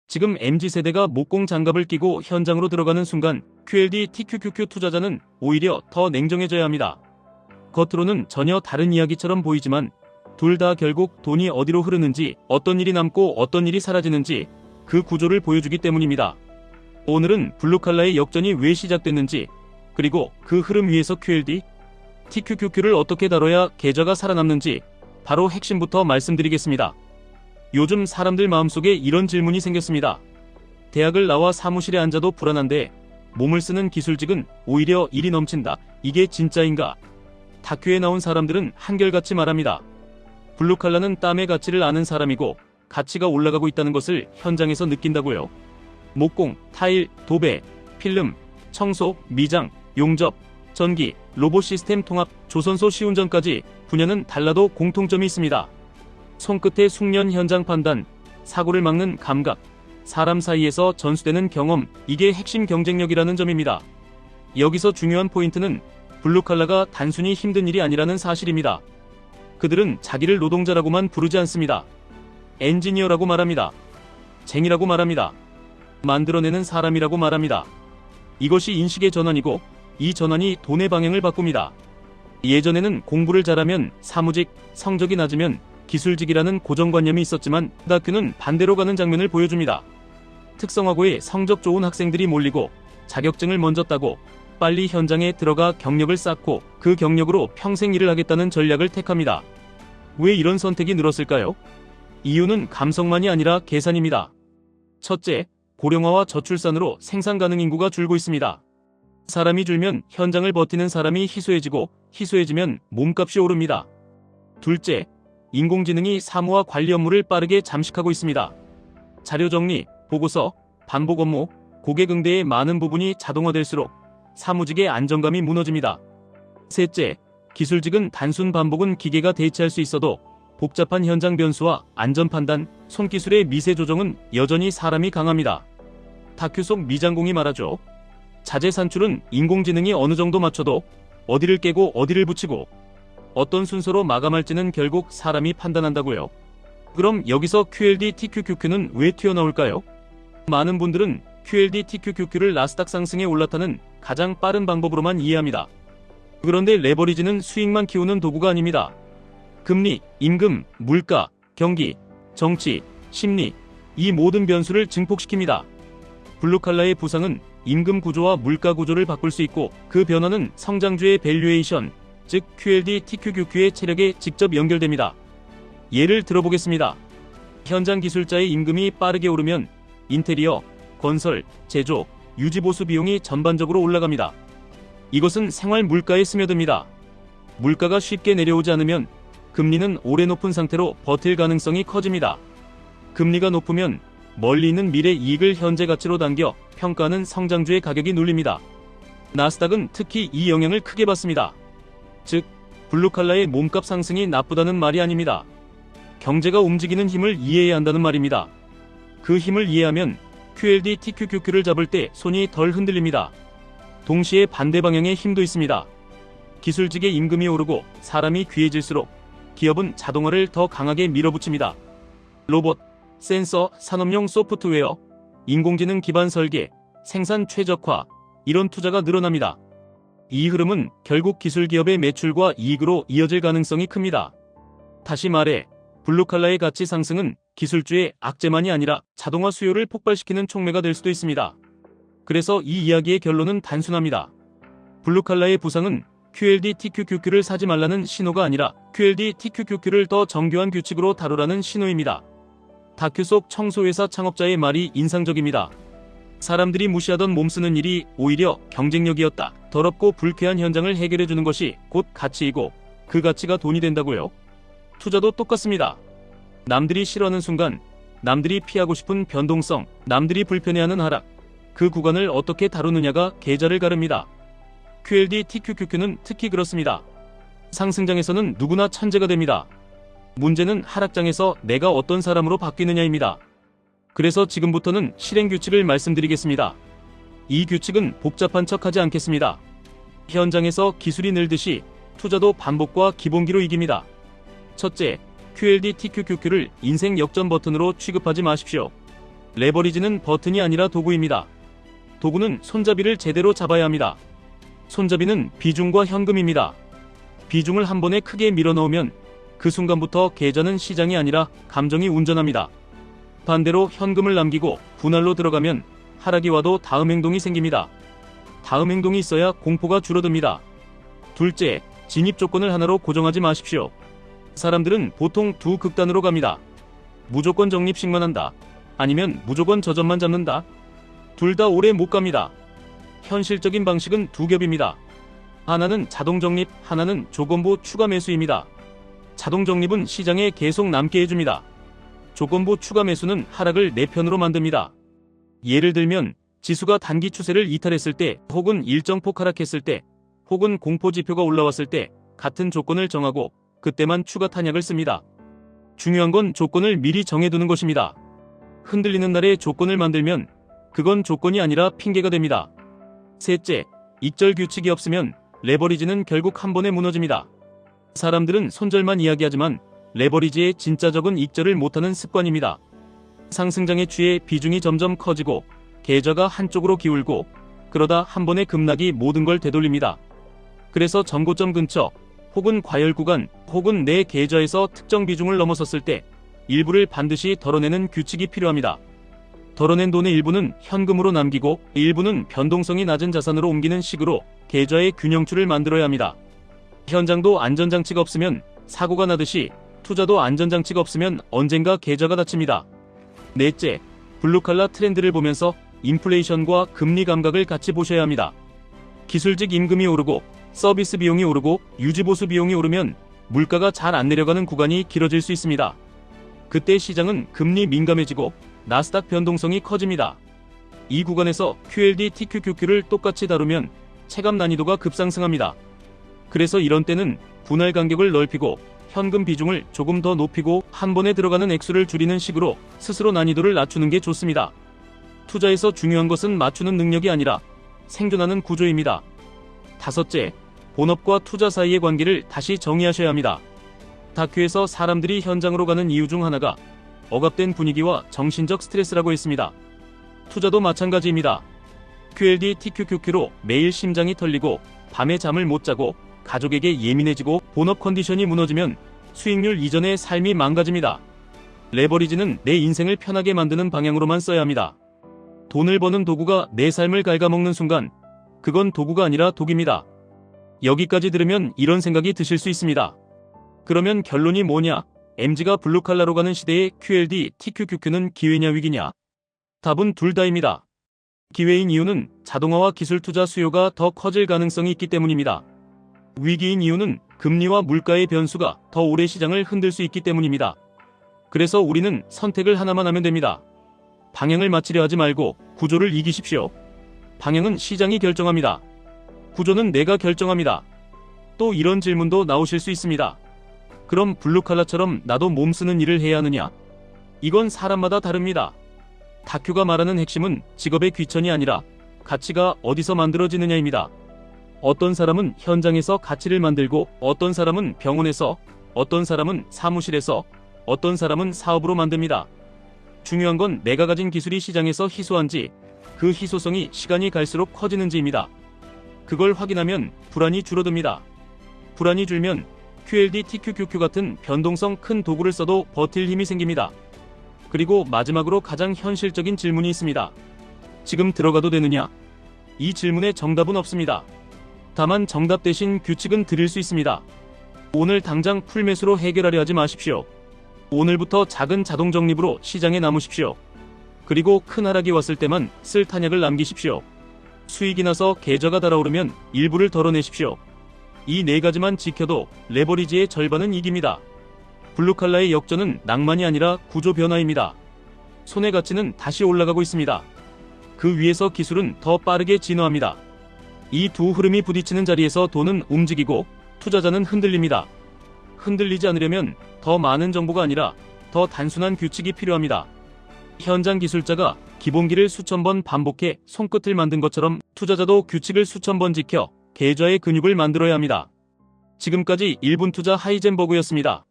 지금 MZ세대가 목공 장갑을 끼고 현장으로 들어가는 순간 QLD TQQQ 투자자는 오히려 더 냉정해져야 합니다. 겉으로는 전혀 다른 이야기처럼 보이지만 둘 다 결국 돈이 어디로 흐르는지, 어떤 일이 남고 어떤 일이 사라지는지 그 구조를 보여주기 때문입니다. 오늘은 블루칼라의 역전이 왜 시작됐는지, 그리고 그 흐름 위에서 QLD TQQQ를 어떻게 다뤄야 계좌가 살아남는지 바로 핵심부터 말씀드리겠습니다. 요즘 사람들 마음속에 이런 질문이 생겼습니다. 대학을 나와 사무실에 앉아도 불안한데 몸을 쓰는 기술직은 오히려 일이 넘친다. 이게 진짜인가? 다큐에 나온 사람들은 한결같이 말합니다. 블루칼라는 땀의 가치를 아는 사람이고 가치가 올라가고 있다는 것을 현장에서 느낀다고요. 목공, 타일, 도배, 필름, 청소, 미장, 용접, 전기, 로봇 시스템 통합, 조선소 시운전까지 분야는 달라도 공통점이 있습니다. 손끝의 숙련 현장 판단, 사고를 막는 감각, 사람 사이에서 전수되는 경험, 이게 핵심 경쟁력이라는 점입니다. 여기서 중요한 포인트는 블루칼라가 단순히 힘든 일이 아니라는 사실입니다. 그들은 자기를 노동자라고만 부르지 않습니다. 엔지니어라고 말합니다. 쟁이라고 말합니다. 만들어내는 사람이라고 말합니다. 이것이 인식의 전환이고 이 전환이 돈의 방향을 바꿉니다. 예전에는 공부를 잘하면 사무직, 성적이 낮으면 기술직이라는 고정관념이 있었지만 다큐는 반대로 가는 장면을 보여줍니다. 특성화고에 성적 좋은 학생들이 몰리고 자격증을 먼저 따고 빨리 현장에 들어가 경력을 쌓고 그 경력으로 평생 일을 하겠다는 전략을 택합니다. 왜 이런 선택이 늘었을까요? 이유는 감성만이 아니라 계산입니다. 첫째, 고령화와 저출산으로 생산 가능 인구가 줄고 있습니다. 사람이 줄면 현장을 버티는 사람이 희소해지고 희소해지면 몸값이 오릅니다. 둘째, 인공지능이 사무와 관리 업무를 빠르게 잠식하고 있습니다. 자료 정리, 보고서, 반복 업무, 고객 응대의 많은 부분이 자동화될수록 사무직의 안정감이 무너집니다. 셋째, 기술직은 단순 반복은 기계가 대체할 수 있어도 복잡한 현장 변수와 안전 판단, 손기술의 미세 조정은 여전히 사람이 강합니다. 다큐 속 미장공이 말하죠. 자재 산출은 인공지능이 어느 정도 맞춰도 어디를 깨고 어디를 붙이고 어떤 순서로 마감할지는 결국 사람이 판단한다고요. 그럼 여기서 QLD TQQQ는 왜 튀어나올까요? 많은 분들은 QLD TQQQ를 나스닥 상승에 올라타는 가장 빠른 방법으로만 이해합니다. 그런데 레버리지는 수익만 키우는 도구가 아닙니다. 금리, 임금, 물가, 경기, 정치, 심리, 이 모든 변수를 증폭시킵니다. 블루칼라의 부상은 임금 구조와 물가 구조를 바꿀 수 있고 그 변화는 성장주의 밸류에이션, 즉 QLD TQQQ의 체력에 직접 연결됩니다. 예를 들어보겠습니다. 현장 기술자의 임금이 빠르게 오르면 인테리어, 건설, 제조, 유지보수 비용이 전반적으로 올라갑니다. 이것은 생활 물가에 스며듭니다. 물가가 쉽게 내려오지 않으면 금리는 오래 높은 상태로 버틸 가능성이 커집니다. 금리가 높으면 멀리 있는 미래 이익을 현재 가치로 당겨 평가하는 성장주의 가격이 눌립니다. 나스닥은 특히 이 영향을 크게 받습니다. 즉, 블루칼라의 몸값 상승이 나쁘다는 말이 아닙니다. 경제가 움직이는 힘을 이해해야 한다는 말입니다. 그 힘을 이해하면 QLD TQQQ를 잡을 때 손이 덜 흔들립니다. 동시에 반대 방향의 힘도 있습니다. 기술직의 임금이 오르고 사람이 귀해질수록 기업은 자동화를 더 강하게 밀어붙입니다. 로봇, 센서, 산업용 소프트웨어, 인공지능 기반 설계, 생산 최적화, 이런 투자가 늘어납니다. 이 흐름은 결국 기술기업의 매출과 이익으로 이어질 가능성이 큽니다. 다시 말해, 블루칼라의 가치 상승은 기술주의 악재만이 아니라 자동화 수요를 폭발시키는 촉매가 될 수도 있습니다. 그래서 이 이야기의 결론은 단순합니다. 블루칼라의 부상은 QLD TQQQ를 사지 말라는 신호가 아니라 QLD TQQQ를 더 정교한 규칙으로 다루라는 신호입니다. 다큐 속 청소회사 창업자의 말이 인상적입니다. 사람들이 무시하던 몸쓰는 일이 오히려 경쟁력이었다. 더럽고 불쾌한 현장을 해결해주는 것이 곧 가치이고 그 가치가 돈이 된다고요. 투자도 똑같습니다. 남들이 싫어하는 순간, 남들이 피하고 싶은 변동성, 남들이 불편해하는 하락, 그 구간을 어떻게 다루느냐가 계좌를 가릅니다. QLD TQQQ는 특히 그렇습니다. 상승장에서는 누구나 천재가 됩니다. 문제는 하락장에서 내가 어떤 사람으로 바뀌느냐입니다. 그래서 지금부터는 실행 규칙을 말씀드리겠습니다. 이 규칙은 복잡한 척하지 않겠습니다. 현장에서 기술이 늘듯이 투자도 반복과 기본기로 이깁니다. 첫째, QLD TQQQ를 인생 역전 버튼으로 취급하지 마십시오. 레버리지는 버튼이 아니라 도구입니다. 도구는 손잡이를 제대로 잡아야 합니다. 손잡이는 비중과 현금입니다. 비중을 한 번에 크게 밀어넣으면 그 순간부터 계좌는 시장이 아니라 감정이 운전합니다. 반대로 현금을 남기고 분할로 들어가면 하락이 와도 다음 행동이 생깁니다. 다음 행동이 있어야 공포가 줄어듭니다. 둘째, 진입 조건을 하나로 고정하지 마십시오. 사람들은 보통 두 극단으로 갑니다. 무조건 적립식만 한다. 아니면 무조건 저점만 잡는다. 둘 다 오래 못 갑니다. 현실적인 방식은 두 겹입니다. 하나는 자동 적립, 하나는 조건부 추가 매수입니다. 자동 적립은 시장에 계속 남게 해줍니다. 조건부 추가 매수는 하락을 내 편으로 만듭니다. 예를 들면 지수가 단기 추세를 이탈했을 때, 혹은 일정 폭 하락했을 때, 혹은 공포 지표가 올라왔을 때 같은 조건을 정하고 그때만 추가 탄약을 씁니다. 중요한 건 조건을 미리 정해두는 것입니다. 흔들리는 날에 조건을 만들면 그건 조건이 아니라 핑계가 됩니다. 셋째, 익절 규칙이 없으면 레버리지는 결국 한 번에 무너집니다. 사람들은 손절만 이야기하지만 레버리지의 진짜 적은 익절을 못하는 습관입니다. 상승장에 취해 비중이 점점 커지고 계좌가 한쪽으로 기울고 그러다 한 번에 급락이 모든 걸 되돌립니다. 그래서 전고점 근처 혹은 과열 구간 혹은 내 계좌에서 특정 비중을 넘어섰을 때 일부를 반드시 덜어내는 규칙이 필요합니다. 덜어낸 돈의 일부는 현금으로 남기고 일부는 변동성이 낮은 자산으로 옮기는 식으로 계좌의 균형추를 만들어야 합니다. 현장도 안전장치가 없으면 사고가 나듯이 투자도 안전장치가 없으면 언젠가 계좌가 닫힙니다. 넷째, 블루칼라 트렌드를 보면서 인플레이션과 금리 감각을 같이 보셔야 합니다. 기술직 임금이 오르고 서비스 비용이 오르고 유지보수 비용이 오르면 물가가 잘 안 내려가는 구간이 길어질 수 있습니다. 그때 시장은 금리 민감해지고 나스닥 변동성이 커집니다. 이 구간에서 QLD, TQQQ를 똑같이 다루면 체감 난이도가 급상승합니다. 그래서 이런 때는 분할 간격을 넓히고 현금 비중을 조금 더 높이고 한 번에 들어가는 액수를 줄이는 식으로 스스로 난이도를 낮추는 게 좋습니다. 투자에서 중요한 것은 맞추는 능력이 아니라 생존하는 구조입니다. 다섯째, 본업과 투자 사이의 관계를 다시 정의하셔야 합니다. 다큐에서 사람들이 현장으로 가는 이유 중 하나가 억압된 분위기와 정신적 스트레스라고 했습니다. 투자도 마찬가지입니다. QLD, TQQQ로 매일 심장이 털리고 밤에 잠을 못 자고 가족에게 예민해지고 본업 컨디션이 무너지면 수익률 이전의 삶이 망가집니다. 레버리지는 내 인생을 편하게 만드는 방향으로만 써야 합니다. 돈을 버는 도구가 내 삶을 갉아먹는 순간 그건 도구가 아니라 독입니다. 여기까지 들으면 이런 생각이 드실 수 있습니다. 그러면 결론이 뭐냐? MZ가 블루칼라로 가는 시대에 QLD, TQQQ는 기회냐 위기냐? 답은 둘 다입니다. 기회인 이유는 자동화와 기술 투자 수요가 더 커질 가능성이 있기 때문입니다. 위기인 이유는 금리와 물가의 변수가 더 오래 시장을 흔들 수 있기 때문입니다. 그래서 우리는 선택을 하나만 하면 됩니다. 방향을 맞추려 하지 말고 구조를 이기십시오. 방향은 시장이 결정합니다. 구조는 내가 결정합니다. 또 이런 질문도 나오실 수 있습니다. 그럼 블루칼라처럼 나도 몸 쓰는 일을 해야 하느냐? 이건 사람마다 다릅니다. 다큐가 말하는 핵심은 직업의 귀천이 아니라 가치가 어디서 만들어지느냐입니다. 어떤 사람은 현장에서 가치를 만들고 어떤 사람은 병원에서 어떤 사람은 사무실에서 어떤 사람은 사업으로 만듭니다. 중요한 건 내가 가진 기술이 시장에서 희소한지 그 희소성이 시간이 갈수록 커지는지입니다. 그걸 확인하면 불안이 줄어듭니다. 불안이 줄면 QLD, TQQQ 같은 변동성 큰 도구를 써도 버틸 힘이 생깁니다. 그리고 마지막으로 가장 현실적인 질문이 있습니다. 지금 들어가도 되느냐? 이 질문에 정답은 없습니다. 다만 정답 대신 규칙은 드릴 수 있습니다. 오늘 당장 풀매수로 해결하려 하지 마십시오. 오늘부터 작은 자동 적립으로 시장에 남으십시오. 그리고 큰 하락이 왔을 때만 쓸 탄약을 남기십시오. 수익이 나서 계좌가 달아오르면 일부를 덜어내십시오. 이 네 가지만 지켜도 레버리지의 절반은 이깁니다. 블루칼라의 역전은 낭만이 아니라 구조 변화입니다. 손해 가치는 다시 올라가고 있습니다. 그 위에서 기술은 더 빠르게 진화합니다. 이 두 흐름이 부딪히는 자리에서 돈은 움직이고 투자자는 흔들립니다. 흔들리지 않으려면 더 많은 정보가 아니라 더 단순한 규칙이 필요합니다. 현장 기술자가 기본기를 수천 번 반복해 손끝을 만든 것처럼 투자자도 규칙을 수천 번 지켜 계좌의 근육을 만들어야 합니다. 지금까지 1분 투자 하이젠버그였습니다.